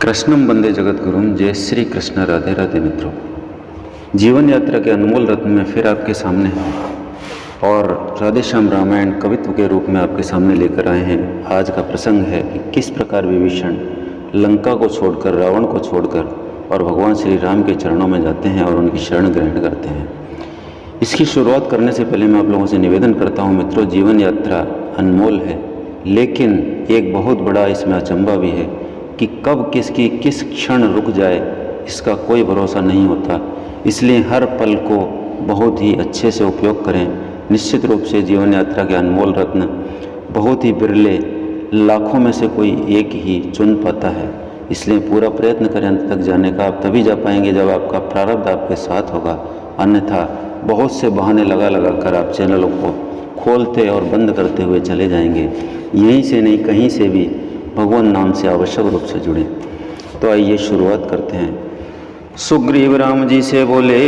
कृष्णम वंदे जगत गुरुम। जय श्री कृष्ण। राधे राधे मित्रों, जीवन यात्रा के अनमोल रत्न में फिर आपके सामने हैं और राधे श्याम रामायण कवित्व के रूप में आपके सामने लेकर आए हैं। आज का प्रसंग है कि किस प्रकार विभीषण लंका को छोड़कर, रावण को छोड़कर और भगवान श्री राम के चरणों में जाते हैं और उनकी शरण ग्रहण करते हैं। इसकी शुरुआत करने से पहले मैं आप लोगों से निवेदन करता हूँ मित्रों, जीवन यात्रा अनमोल है, लेकिन एक बहुत बड़ा इसमें अचंभा भी है कि कब किसकी किस क्षण रुक जाए इसका कोई भरोसा नहीं होता। इसलिए हर पल को बहुत ही अच्छे से उपयोग करें। निश्चित रूप से जीवन यात्रा के अनमोल रत्न बहुत ही बिरले, लाखों में से कोई एक ही चुन पाता है। इसलिए पूरा प्रयत्न करें अंत तक जाने का। आप तभी जा पाएंगे जब आपका प्रारब्ध आपके साथ होगा, अन्यथा बहुत से बहाने लगा कर आप चैनलों को खोलते और बंद करते हुए चले जाएंगे। यहीं से नहीं, कहीं से भी भगवान नाम से आवश्यक रूप से जुड़े। तो आइए शुरुआत करते हैं। सुग्रीव राम जी से बोले,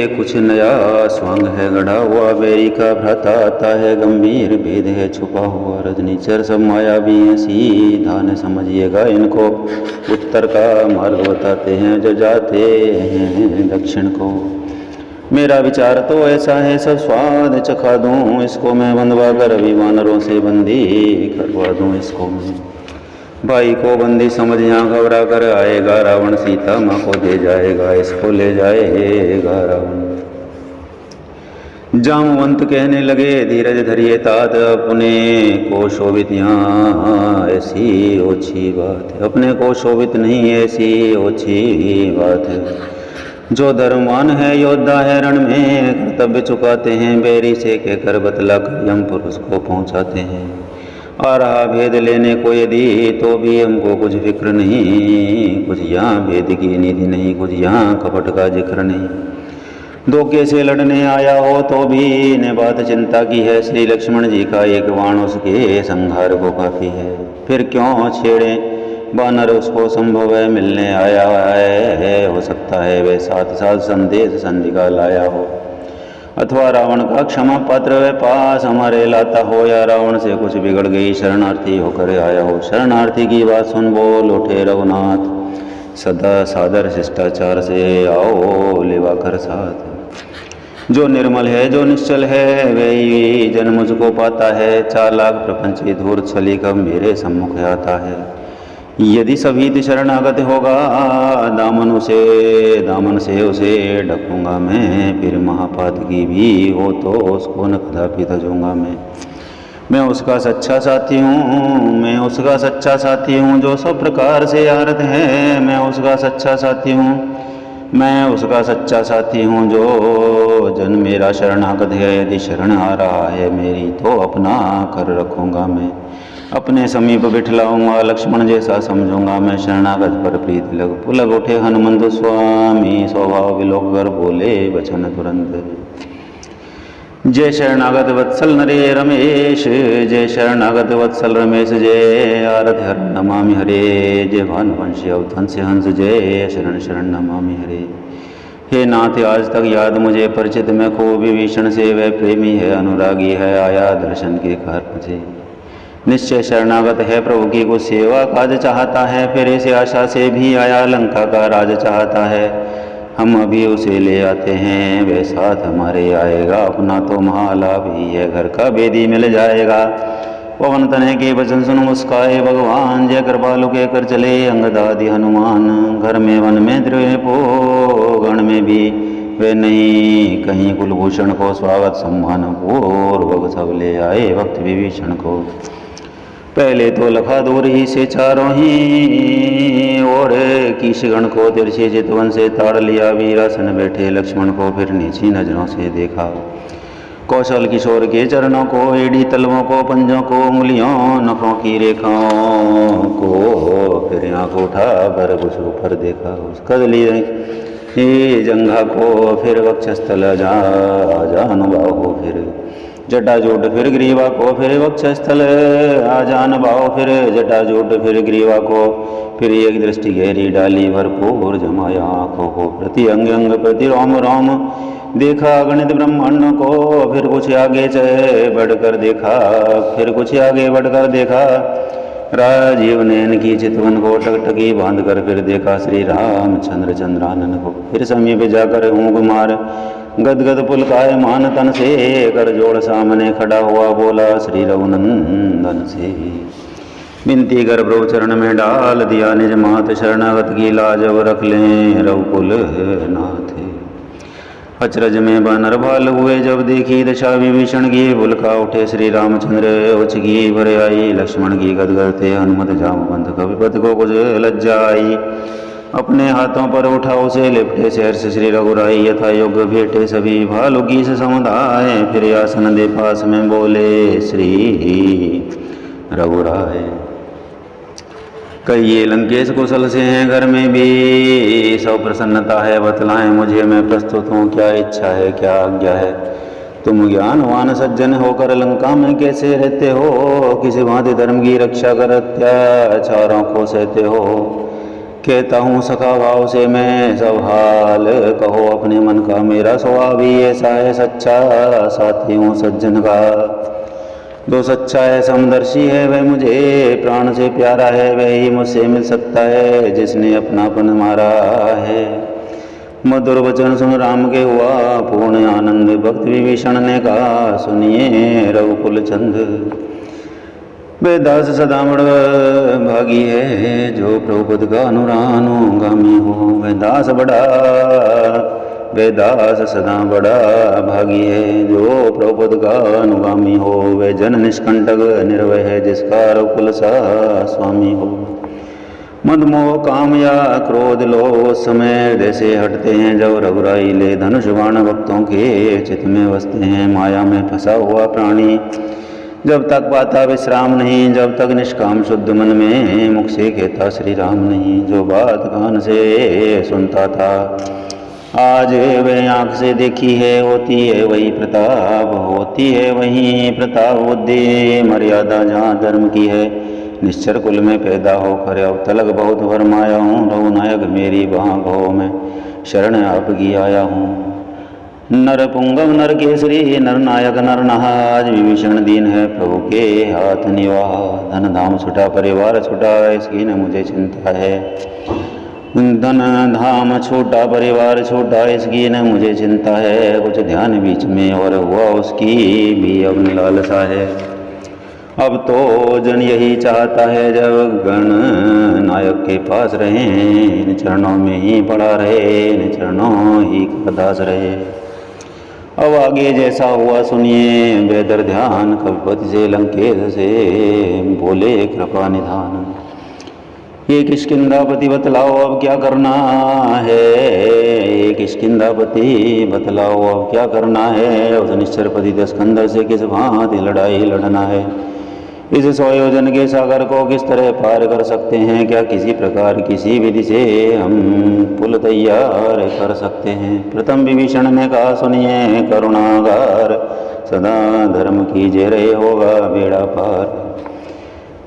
कुछ नया स्वांग है गढ़ा हुआ, बेरी का भ्राता आता है, गंभीर भेद है छुपा हुआ, रजनीचर सब माया भी है, सीधा न समझिएगा इनको, उत्तर का मार्ग बताते हैं जो जाते हैं दक्षिण को। मेरा विचार तो ऐसा है, सब स्वाद चखा दूं इसको मैं, बंधवा कर अभी वानरों से बंदी करवा दूं इसको मैं। भाई को बंदी समझ यहाँ घबरा कर आएगा रावण, सीता माँ को दे जाएगा, इसको ले जाएगा रावण। जामवंत कहने लगे, धीरज धरिए तात, अपने को शोभित यहाँ ऐसी ओछी बात है, अपने को शोभित नहीं ऐसी ओछी बात है। जो धर्मवान है योद्धा है, रण में कर्तव्य चुकाते हैं, बैरी से कहकर बतला कर यम पुरुष को पहुँचाते हैं। आ रहा भेद लेने को यदि तो भी हमको कुछ फिक्र नहीं, कुछ यहाँ भेद की निधि नहीं, कुछ यहाँ कपट का जिक्र नहीं। धोखे से लड़ने आया हो तो भी ने बात चिंता की है, श्री लक्ष्मण जी का एक बाण उसके संहार को काफी है। फिर क्यों छेड़े बानर उसको, संभव है मिलने आया है, हो सकता है वह साथ साथ संदेश संधि का लाया हो, अथवा रावण का क्षमा पात्र वे पास हमारे लाता हो, या रावण से कुछ बिगड़ गई शरणार्थी होकर आया हो। शरणार्थी की बात सुन बोल उठे रघुनाथ, सदा सादर शिष्टाचार से आओ लेवा कर साथ। जो निर्मल है जो निश्चल है वही जन मुझको पाता है, चालाक प्रपंची धूर्त छली कब मेरे सम्मुख आता है। यदि सभी शरणागत होगा दामन से उसे ढकूंगा मैं, फिर महापात की भी हो तो उसको न कदापि तजूंगा मैं उसका सच्चा साथी हूँ, मैं उसका सच्चा साथी हूँ, जो सब प्रकार से आरत है, मैं उसका सच्चा साथी हूँ, मैं उसका सच्चा साथी हूँ। जो जन मेरा शरणागत है, यदि शरण आ रहा है मेरी तो अपना कर रखूँगा मैं, अपने समीप बिठलाऊंगा, लक्ष्मण जैसा समझूंगा मैं, शरणागत पर प्रीति लग पुलक उठे हनुमंत स्वामी, स्वभाव विलोक कर बोले वचन तुरंत। जय शरणागत वत्सल नरे रमेश, जय शरणागत वत्सल रमेश, जय आरत हर नमामि हरे, जय भानुवंशी अवधंस हंस, जय शरण शरण नमामि हरे। हे नाथ आज तक याद मुझे परिचित में को, विभीषण से वह प्रेमी है अनुरागी है, आया दर्शन के कार मुझे। निश्चय शरणागत है प्रभु की कुछ सेवा काज चाहता है, फिर इस आशा से भी आया लंका का राज चाहता है। हम अभी उसे ले आते हैं, वह साथ हमारे आएगा, अपना तो महालाभ ही है, घर का बेदी मिल जाएगा। पवन तनय के वचन सुन मुस्काए भगवान, जय कृपालु के कर चले अंगदादि हनुमान। घर में वन में द्रव्य गण में भी वे नहीं, कहीं कुलभूषण को स्वागत सम्मान पूर्वक सब ले आए भक्त विभीषण को। पहले तो लखा दूर ही से चारों ही और कीशगण को, तिरछे चितवन से ताड़ लिया, वीरासन बैठे लक्ष्मण को, फिर नीची नजरों से देखा। कौशल किशोर के चरणों को, एड़ी तलवों को, पंजों को, उंगलियों नखों की रेखाओं को, फिर आँख उठा कर कुछ ऊपर देखा, उस कदली जंघा को, फिर वक्षस्थल जानुभाव को, फिर जटाजूट, फिर ग्रीवा को, फिर वक्षस्थल आजान भाव, फिर जटाजूट, फिर ग्रीवा को, फिर एक दृष्टि गहरी डाली भरपूर जमाया आँखों को, प्रति अंग अंग प्रति रोम रोम देखा गणित ब्रह्मांड को, फिर कुछ आगे चढ़ बढ़कर देखा, फिर कुछ आगे बढ़कर देखा, राजीव नयन की चितवन को टकटकी बांध कर फिर देखा श्री रामचंद्र चंद्रानन को। फिर समीप जाकर ऊँग मार गदगद पुलकायमान तन से कर जोड़ सामने खड़ा हुआ बोला श्री रघुनंदन से। विनती कर प्रभु चरण में डाल दिया निज मात शरणागत की लाज अब रख लें रघुकुल नाथ। अचरज में बानर भाल हुए जब देखी दशा विभीषण की भुलका उठे श्री रामचंद्र उच की भरे आई लक्ष्मण की गदगद थे हनुमत जामवंत कविपति को कुछ लज्जा आई। अपने हाथों पर उठा उसे लिपटे से हर्ष श्री रघुराई यथा योग्य भेटे सभी भालू की से समुदाय। फिर आसन दे पास में बोले श्री रघुराय। कहिए लंकेश कुशल से हैं घर में भी सब प्रसन्नता है बतलाएं मुझे मैं प्रस्तुत हूँ क्या इच्छा है क्या आज्ञा है। तुम ज्ञानवान सज्जन होकर लंका में कैसे रहते हो किसी भांति धर्म की रक्षा कर अत्याचारों को सहते हो। कहता हूँ सखा भाव से मैं सब हाल कहो अपने मन का मेरा स्वभाव ही ऐसा है सच्चा साथी हूँ सज्जन का। जो सच्चा है समदर्शी है वह मुझे प्राण से प्यारा है वह ही मुझसे मिल सकता है जिसने अपनापन मारा है। मधुर वचन सुन राम के हुआ पूर्ण आनंद भक्त विभीषण ने कहा सुनिए रघुकुल चंद। वे दास सदा बड़ भागी है जो प्रभु पद का अनुगामी हो। वे दास सदा बड़ा भागी है जो प्रभुपद का अनुगामी हो। वे जन निष्कंटक निर्भय है जिसका रघुकुल सा स्वामी हो। मद मोह काम या क्रोध लो समय जैसे हटते हैं जब रघुराई ले धनुष बाण भक्तों के चित्त में बसते हैं। माया में फंसा हुआ प्राणी जब तक पाता विश्राम नहीं जब तक निष्काम शुद्ध मन में मुख से कहता श्री राम नहीं। जो बात कान से सुनता था आज वे आँख से देखी है होती है वही प्रताप होती है वही प्रताप बुद्धि मर्यादा जहाँ धर्म की है। निश्चर कुल में पैदा होकर अब तलक बहुत भरमाया हूँ रघुनायक मेरी बाँह हो मैं शरण आपकी आया हूँ। नर पुंगव नर केसरी नर नायक नर नहाज विभीषण दीन है प्रभु के हाथ निवाह। धन धाम छुटा परिवार छुटा इसकी न मुझे चिंता है। धन धाम छोटा परिवार छोटा इसकी न मुझे चिंता है। कुछ ध्यान बीच में और हुआ उसकी भी अब लालसा है। अब तो जन यही चाहता है जब गण नायक के पास रहे इन चरणों में ही पड़ा रहे इन चरणों ही का दास रहे। अब आगे जैसा हुआ सुनिए बेहतर ध्यान कविपति से लंकेश से बोले कृपा निधान। ये किष्किंधापति बतलाओ अब क्या करना है। ये किष्किंधापति बतलाओ अब क्या करना है। उस निश्चरपति दस्कंदर से किस भांति लड़ाई लड़ना है। इस स्वयोजन के सागर को किस तरह पार कर सकते हैं। क्या किसी प्रकार किसी विधि से हम पुल तैयार कर सकते हैं। प्रथम विभीषण ने कहा सुनिए करुणागार सदा धर्म कीजिए रहे होगा बेड़ा पार।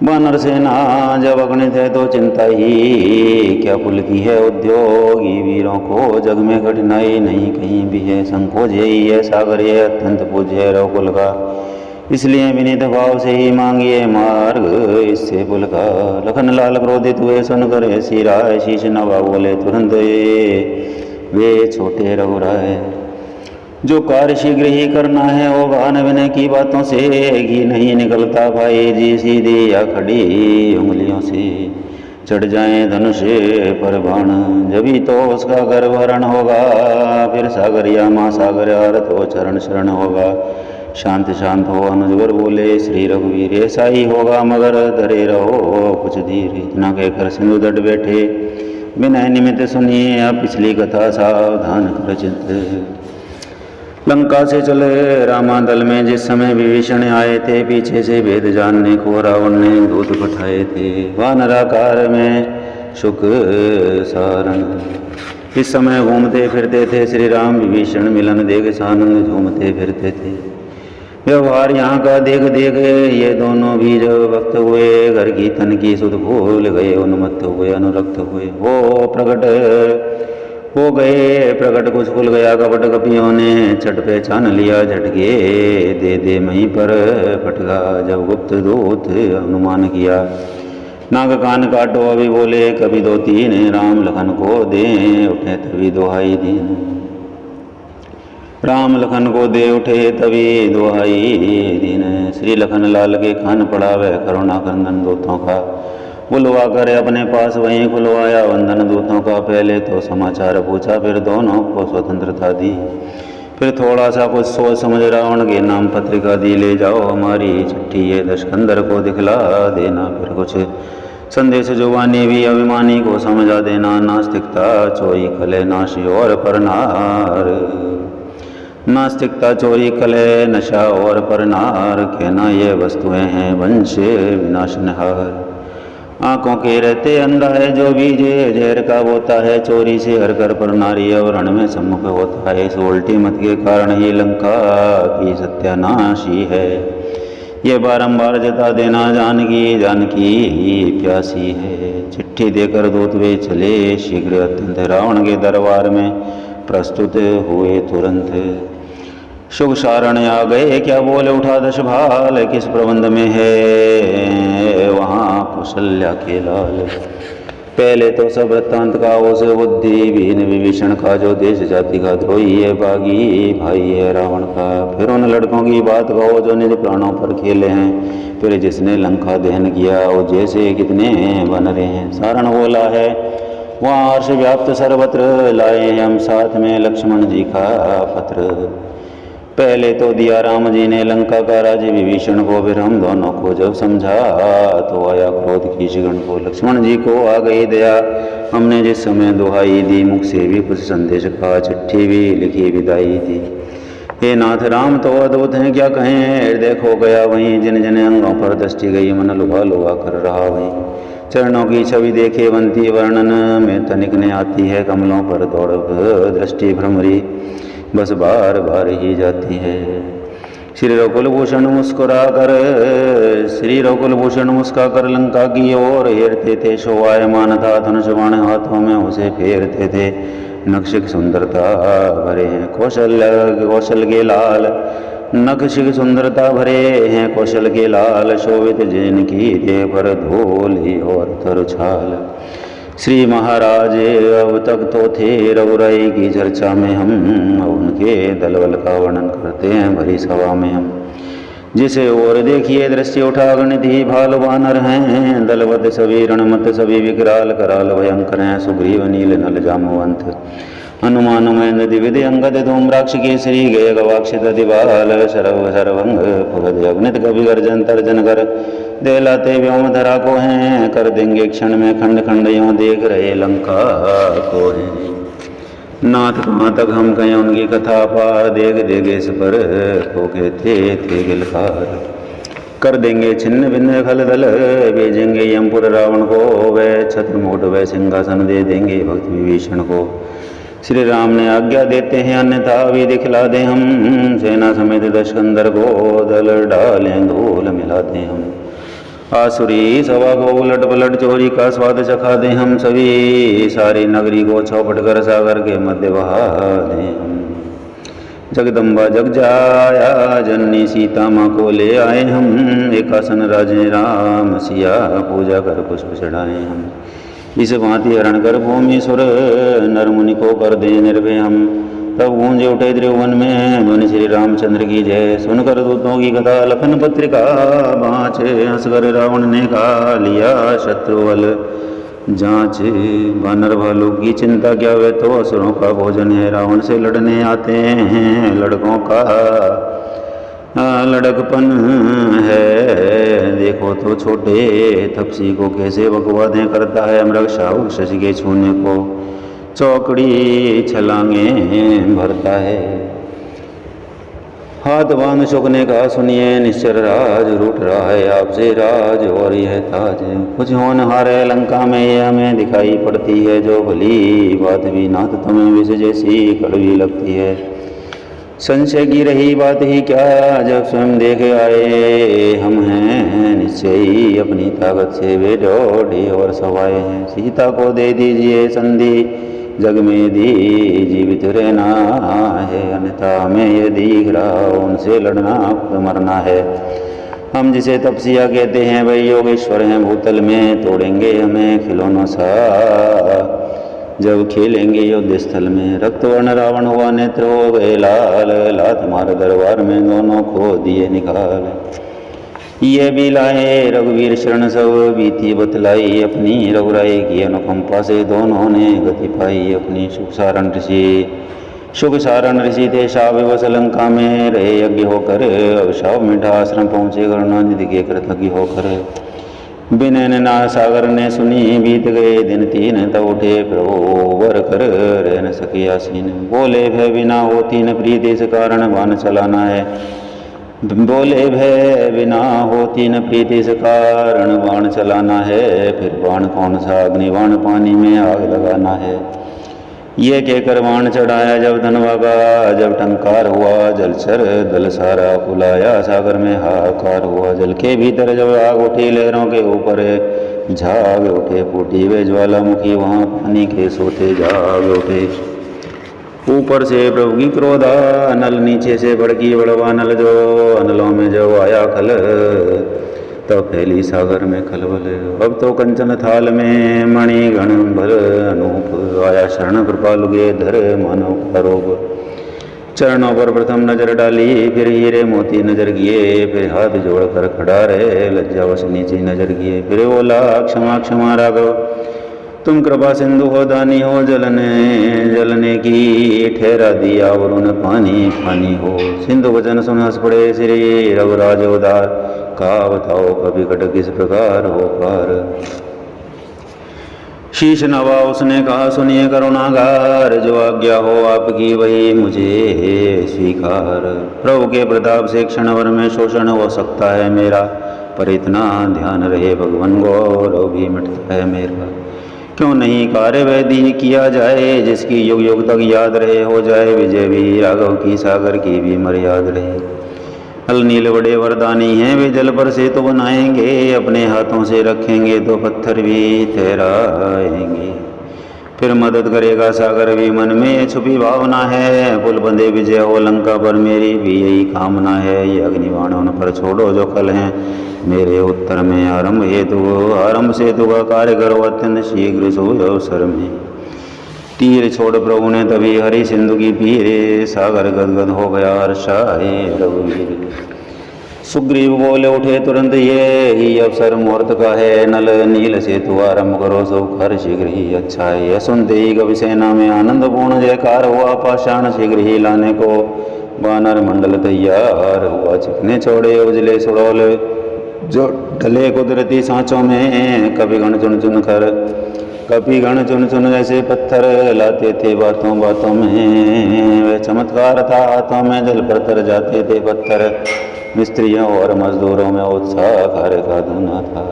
वानर सेना जब अगणित है तो चिंता ही क्या पुल की है उद्योगी वीरों को जग में कठिनाई नहीं कहीं भी है। संकोच यही है सागर ये अत्यंत पूज्य है रघुकुल का इसलिए विनीत भाव से ही मांगिए मार्ग इससे पुल का। लखन लाल क्रोधित हुए सुनकर ऐसी राय शीश नवा बोले तुरंत वे छोटे रघुराय। जो कार्य शीघ्र ही करना है होगा न विनय की बातों से घी नहीं निकलता भाई जी सीधी या खड़ी उंगलियों से। चढ़ जाए धनुष पर बाण जभी तो उसका गर्भहरण होगा। फिर सागर या माँ सागर आरत हो चरण शरण होगा। शांत शांत हो अनुजवर बोले श्री रघुवीर ऐसा ही होगा मगर धरे रहो कुछ धीर। इतना कहकर सिंधु तट बैठे विनय निमित्त सुनिए आप पिछली कथा सावधान कर चित्त। लंका से चले रामादल में जिस समय विभीषण आए थे पीछे से भेद जानने को रावण ने दूत पठाए थे। वानराकार में शुक सारण इस समय घूमते फिरते थे श्री राम विभीषण मिलन देख सानंद झूमते फिरते थे। व्यवहार यहाँ का देख देख ये दोनों भी जब वक्त हुए घर की तन की सुध भूल गए उन्मत्त हुए अनुरक्त हुए। वो प्रकट हो गए प्रकट कुछ खुल गया कपट कपियों ने छठ पहचान लिया झटके दे महीं पर फटका। जब गुप्त दूत अनुमान किया नाग कान काटो अभी बोले कभी दो तीन, राम लखन को दे उठे तभी दोहाई दीन। राम लखन को दे उठे तभी दोहाई दीन। श्री लखन लाल के कान पड़ावे करुणा कंदन दूतों का, बुलवा कर अपने पास वहीं खुलवाया वंदन दूतों का। पहले तो समाचार पूछा फिर दोनों को स्वतंत्रता दी, फिर थोड़ा सा कुछ सोच समझ रावण के नाम पत्रिका दी। ले जाओ हमारी चिट्ठी ये दशकंदर को दिखला देना, फिर कुछ संदेश जुबानी भी अभिमानी को समझा देना। नास्तिकता चोरी कले नाशी और परनार, नास्तिकता चोरी कले नशा और परनार, कहना ये वस्तुएं हैं वंश विनाशनहार। आंखों के रहते अंधा है जो बीज जहर का बोता है, चोरी से हर कर पर नारी रण में सम्मुख होता है। इस उल्टी मत के कारण ही लंका की सत्यानाशी है, ये बारंबार जता देना जानकी जानकी प्यासी है। चिट्ठी देकर दूत वे चले शीघ्र अत्यंत, रावण के दरबार में प्रस्तुत हुए तुरंत। शुभ सारण आ गए क्या बोले उठा दश भाल, किस प्रबंध में है वहाँ कौशल्या के लाल। पहले तो सब वृत्तांत का उस बुद्धि विहीन विभीषण का, जो देश जाति का द्रोही है बागी भाई है रावण का। फिर उन लड़कों की बात कहो जो निज प्राणों पर खेले हैं, फिर जिसने लंका दहन किया वो जैसे कितने बन रहे हैं। सारण बोला है वहाँ हर्ष व्याप्त सर्वत्र, लाए हैं हम साथ में लक्ष्मण जी का पत्र। पहले तो दिया राम जी ने लंका का राज्य विभीषण को, फिर हम दोनों को जब समझा तो आया क्रोध की शिगण को। लक्ष्मण जी को आ गई दया, हमने जिस समय दुहाई दी, मुख से भी कुछ संदेश का चिट्ठी भी लिखी विदाई दी। हे नाथ राम तो अद्भुत हैं क्या कहें, हृदय खो गया वहीं, जिन जिन अंगों पर दृष्टि गई मन लुभा लुभा कर रहा वहीं। चरणों की छवि देखे बनती वर्णन में तनिक ने आती है, कमलों पर दौड़ दृष्टि भ्रमरी बस बार बार ही जाती है। श्री रघुकुलभूषण मुस्कुरा कर, श्री रघुकुलभूषण मुस्का कर लंका की ओर हेरते थे। शोभायमान था धनुष बाण हाथों में उसे फेरते थे, नक्शिक सुंदरता भरे हैं कौशल के लाल, नक्शिक सुंदरता भरे हैं कौशल के लाल। शोभित जैन की देह पर धूलि और तरुछाल। श्री महाराज अब तक तो थे रघुराई की चर्चा में हम, उनके दलबल का वर्णन करते हैं भरी सभा में हम। जिसे और देखिए दृष्टि उठा गणित ही भाल बानर हैं, दलवत सभी रणमत सभी विकराल कराल भयंकर हैं। सुग्रीव नील नल जामवंत हनुमान महेंद्र दिविद अंगद धूम्राक्ष केसरी गय गवाक्षित दिवाल। शरव शरभंग फुगद अग्नित कवि गर्जन तर्जन कर, देलाते व्योम धरा को हैं, कर देंगे क्षण में खंड खंड यों देख रहे लंका को हैं। नाथ कहाँ तक हम कहें उनकी कथा पार, देख देगे इस पर को कहते थे गिलकार। कर देंगे छिन्न भिन्न खल दल, भेजेंगे यमपुर रावण को, वह छत्र मुकुट वह सिंहासन दे देंगे भक्त विभीषण को। श्री राम ने आज्ञा देते हैं अन्यथा भी दिखला दें हम, सेना समेत दशकंदर को दल डालें धूल मिला दें हम। आसुरी सभा को उलट पलट चोरी का स्वाद चखा दें हम, सभी सारी नगरी को चौपट कर सागर के मध्य बहा दें हम। जगदम्बा जग जाया जननी सीता माँ को ले आए हम, एक आसन राजे राम सिया पूजा कर पुष्प चढ़ाए हम। इस भांति हरण कर भूमि सुर नर मुनि को कर दे निर्भय हम, तब गूंजे उठे त्रिभुवन में ध्वनि श्री रामचंद्र की जय। सुनकर दूतों की कथा लखन पत्रिका बाँचे, हंसकर रावण ने कहा लिया शत्रुबल जांच। वानर भालू की चिंता क्या, वे तो असुरों का भोजन है। रावण से लड़ने आते हैं लड़कों का लड़कपन है, देखो तो छोटे तपसी को कैसे बकवादें करता है। मृग शाहू शशि के छूने को चौकड़ी छलांगे भरता है। हाथ बांध शुक ने कहा सुनिए निश्चर राज रूठ रहा है आपसे राज और यह ताज। कुछ होनहार है लंका में ये हमें दिखाई पड़ती है, जो भली बात भी नाथ तुम्हें विष जैसी कड़वी लगती है। संशय की रही बात ही क्या, जब स्वयं देख आए हम हैं निश्चय ही अपनी ताकत से वे दौड़े और सवाए हैं। सीता को दे दीजिए संधि जग में दी जीवित रहना है, अन्यथा हमें ये दिख रहा उनसे लड़ना खुद मरना है। हम जिसे तपसिया कहते हैं वही योगेश्वर हैं भूतल में, तोड़ेंगे हमें खिलौनों सा जब खेलेंगे युद्ध स्थल में। रक्त वर्ण रावण हुआ, नेत्र हो गए लाल, लात मार दरबार में दोनों को दिए निकाल। ये भी लाए रघुवीर शरण सब, बीती बतलाई अपनी रघुराई की अनुकंपा से दोनों ने गति पाई अपनी। सुख सारण ऋषि थे शाप विवश लंका में, रहे यज्ञ होकर अब शाप मिठा आश्रम पहुँचे करुणानिधि के कृतज्ञ होकर। विनय ना सागर ने सुनी बीत गए दिन 3, तब उठे प्रभु वर कर रह न सके आसीन। बोले भय बिना होती न प्रीति इस कारण बाण चलाना है, बोले भय बिना होती न प्रीति इस कारण बाण चलाना है। फिर बाण कौन सा अग्निबाण पानी में आग लगाना है। ये कहकर बाण चढ़ाया जब धनवा का, जब टंकार हुआ जलचर दल सारा फुलाया, सागर में हाहाकार हुआ। जल के भीतर जब आग उठी लहरों के ऊपर, झाग उठे फूटी वे ज्वालामुखी, वहाँ पानी के सोते जाग उठे। ऊपर से प्रभु की क्रोधा अनल, नीचे से भड़की बड़वा नल, जो अनलों में जब आया खल तब फैली सागर में खलबल। अब तो कंचन थाल में मणि गण भर अनूप, आया शरण कृपालु के धर मानव का रोग। चरणों पर प्रथम नजर डाली, फिर हीरे मोती नजर किए, फिर हाथ जोड़कर खड़ा रहे लज्जावश नीचे नजर किए। फिर बोला क्षमा क्षमा राघव, तुम कृपा सिंधु हो दानी हो, जलने की ठहरा दिया वरुण पानी पानी हो। सिंधु वचन सुन हंस पड़े श्री रघुराज उदार, का बताओ कभी कट किस प्रकार हो पार। शीश नवा उसने कहा सुनिए करुणागार, जो आज्ञा हो आपकी वही मुझे स्वीकार। प्रभु के प्रताप से क्षण भर में शोषण हो सकता है मेरा, पर इतना ध्यान रहे भगवान गौरव भी मिटता है मेरा। क्यों नहीं कार्य वैधि किया जाए, जिसकी युग युग तक याद रहे, हो जाए विजय भी राघव की, सागर की भी मर्याद रहे। नल नील बड़े वरदानी हैं वे, जल पर से तो बनाएंगे, अपने हाथों से रखेंगे तो पत्थर भी ठहराएंगे। फिर मदद करेगा सागर भी, मन में छुपी भावना है, पुल बंधे विजय हो लंका पर, मेरी भी यही कामना है। ये अग्निबाण उन पर छोड़ो जो कल हैं मेरे उत्तर में, आरंभ से तु का कार्य करो अत्यंत शीघ्र सो अवसर में। तीर छोड़ प्रभु ने तभी हरि सिंधु की पीरे, सागर गदगद हो गया हर्षाए रघुवीर। सुग्रीव बोले उठे तुरंत ये ही अवसर मुहूर्त का है, नल नील से तु आरंभ करो सो कर शीघ्र ही अच्छा है। यह सुनते ही कवि सेना में आनंद पूर्ण जयकार हुआ, पाषाण शीघ्र ही लाने को बानर मंडल तैयार हुआ। चिकने चौड़े उजले सुड़ौल जो ढले कुदरती सांचों में, कभी गण चुन जैसे पत्थर लाते थे बातों बातों में। वे चमत्कार था हाथों में, जल पर तर जाते थे पत्थर, मिस्त्रियों और मजदूरों में उत्साह कार्य का धुना था।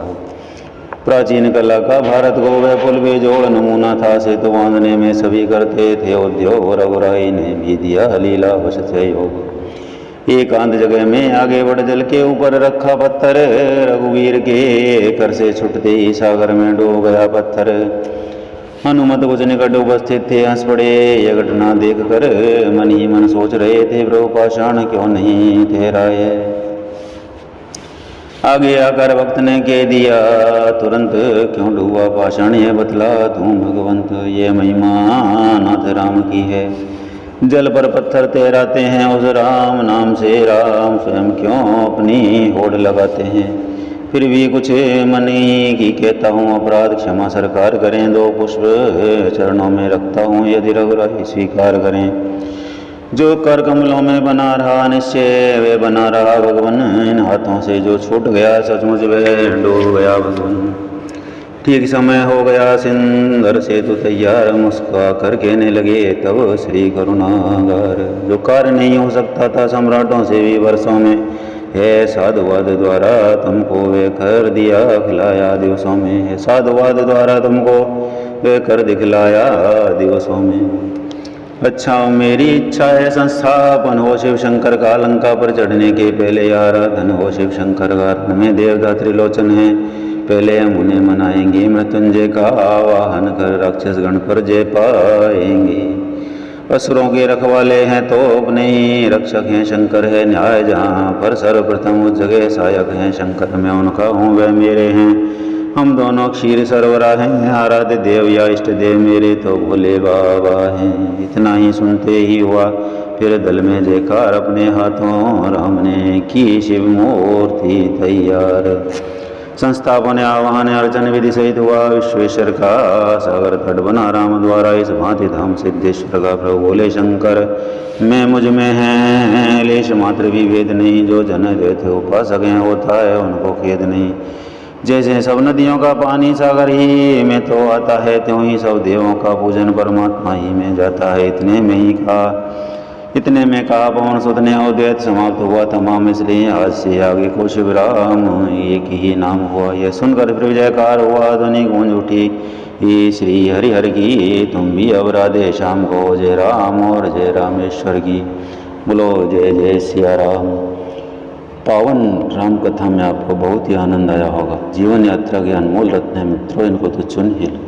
प्राचीन कला का भारत को वह पुल बेजोड़ नमूना था, सेतु बांधने में सभी करते थे उद्योग, रघुराई ने भी दिया लीला वश सहयोग। एकांत जगह में आगे बढ़ जल के ऊपर रखा पत्थर, रघुवीर के कर से छुटते ही सागर में डूब गया पत्थर। हनुमत कुछ निकट उपस्थित थे, हंस पड़े यह घटना देख कर, मन ही मन सोच रहे थे प्रभु पाषाण क्यों नहीं ठहराए। आगे आकर भक्त ने कह दिया तुरंत, क्यों डूबा पाषाण ये बतला तू भगवंत। ये महिमा नाथ राम की है, जल पर पत्थर तैराते हैं उस राम नाम से। राम स्वयं क्यों अपनी होड़ लगाते हैं, फिर भी कुछ मन की कहता हूँ अपराध क्षमा सरकार करें। 2 पुष्प चरणों में रखता हूँ, यदि रघुराई स्वीकार करें। जो कर कमलों में बना रहा निश्चय वे बना रहा भगवन, इन हाथों से जो छूट गया सचमुच वे डूब गया भगवन। ठीक समय हो गया सिंदर सेतु तैयार, मुस्कुरा कर कहने लगे तब श्री करुणागार। जो कार्य नहीं हो सकता था सम्राटों से भी वर्षों में, है साधुवाद द्वारा तुमको वे कर दिया खिलाया दिवसों में। है साधुवाद द्वारा तुमको वे कर दिखलाया दिवसों में। अच्छा मेरी इच्छा है संस्थापन हो शिव शंकर का, लंका पर चढ़ने के पहले आराधन हो शिव शंकर का। रण में देवता त्रिलोचन है, पहले हम उन्हें मनाएंगे, मृत्युंजय का आवाहन कर राक्षस गण पर जय पाएंगे। असुरों के रखवाले हैं तो अपने ही रक्षक हैं, शंकर है न्याय जहाँ पर सर्वप्रथम उस जगह सहायक हैं, शंकर मैं उनका हूँ वह मेरे हैं। हम दोनों क्षीर सरवरा हैं, आराध्य देव या इष्ट देव मेरे तो भोले बाबा हैं। इतना ही सुनते ही हुआ फिर दल में जयकार, अपने हाथों राम ने की शिव मूर्ति तैयार। संस्थापन आवाहन अर्चन विधि सहित हुआ विश्वेश्वर का सागर तट बना राम द्वारा, इस भांति धाम सिद्धेश्वर का प्रभु बोले शंकर मैं मुझ में है लेश मात्र भी भेद नहीं, जो जन देते उपासक हैं होता है उनको खेद नहीं। जैसे सब नदियों का पानी सागर ही में तो आता है, त्यों ही सब देवों का पूजन परमात्मा ही में जाता है। इतने में कहा पवन सुत ने अद्वैत समाप्त हुआ तमाम, इसलिए आज से आगे को शिवराम एक ही नाम हुआ। यह सुनकर फिर जयकार हुआ, ध्वनि गूंज उठी ये श्री हरिहर की, तुम भी अब राधे श्याम को जय राम और जय रामेश्वर की। बोलो जय जय सिया राम। पावन राम कथा में आपको बहुत ही आनंद आया होगा। जीवन यात्रा के अनमोल रत्न है मित्रों, इनको तो चुन ही लो।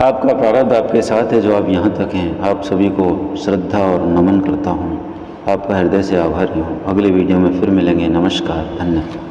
आपका प्रारब्ध आपके साथ है जो आप यहाँ तक हैं। आप सभी को श्रद्धा और नमन करता हूँ। आपका हृदय से आभारी हूँ। अगले वीडियो में फिर मिलेंगे। नमस्कार, धन्यवाद।